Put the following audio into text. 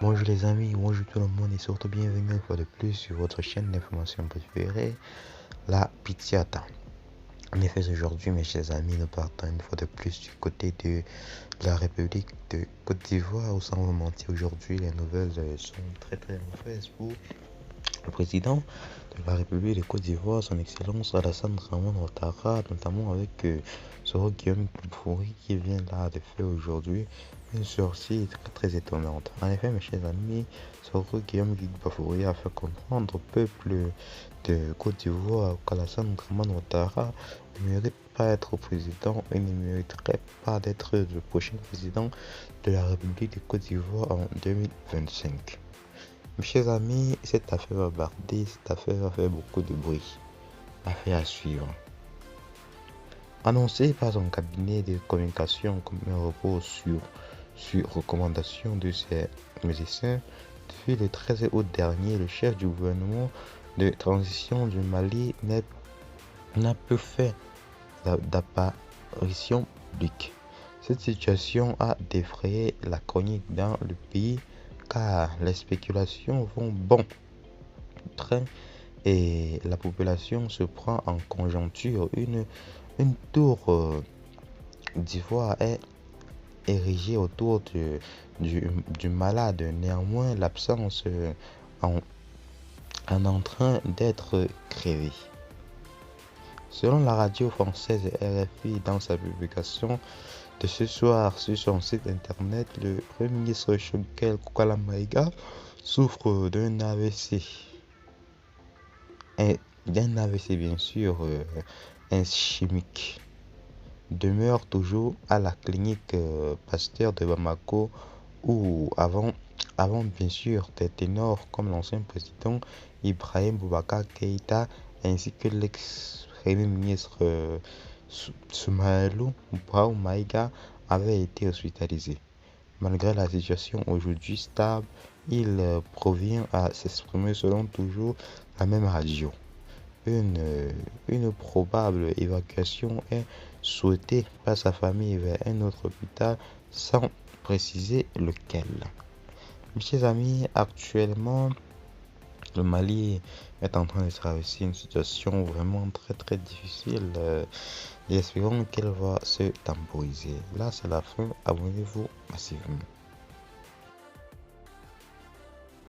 Bonjour les amis, bonjour tout le monde et surtout bienvenue une fois de plus sur votre chaîne d'information préférée, la Pitiata. En effet, aujourd'hui, mes chers amis, nous partons une fois de plus du côté de la République de Côte d'Ivoire, où sans vous mentir, aujourd'hui, les nouvelles sont très mauvaises pour le président de la République de Côte d'Ivoire, son Excellence Alassane Dramane Ouattara, notamment avec Soro Guillaume Fouri qui vient là de faire aujourd'hui une sortie très étonnante. En effet, mes chers amis, Soro Guillaume Fouri a fait comprendre au peuple de Côte d'Ivoire qu'Alassane Dramane Ouattara ne mérite pas être président et ne mériterait pas d'être le prochain président de la République de Côte d'Ivoire en 2025. Mes chers amis, cette affaire va barder, cette affaire va faire beaucoup de bruit. Affaire à suivre. Annoncé par son cabinet de communication comme un repos sur recommandation de ses médecins, depuis le 13 août dernier, le chef du gouvernement de transition du Mali n'a plus fait d'apparition publique. Cette situation a défrayé la chronique dans le pays car les spéculations vont bon train et la population se prend en conjoncture. Une tour d'ivoire est érigée autour du malade. Néanmoins, l'absence en train d'être créée. Selon la radio française RFI, dans sa publication de ce soir sur son site internet, le Premier ministre Choguel Koukala Maïga souffre d'un AVC. D'un AVC bien sûr ischémique. Demeure toujours à la clinique Pasteur de Bamako où avant bien sûr des ténors comme l'ancien président Ibrahim Boubacar Keïta ainsi que l'ex-premier ministre Soumaïlou Maïga avaient été hospitalisés. Malgré la situation aujourd'hui stable, il provient à s'exprimer selon toujours la même radio. Une probable évacuation est souhaitée par sa famille vers un autre hôpital sans préciser lequel. Mes chers amis, actuellement, le Mali est en train de traverser une situation vraiment très difficile et espérons qu'elle va se temporiser. Là, c'est la fin. Abonnez-vous massivement.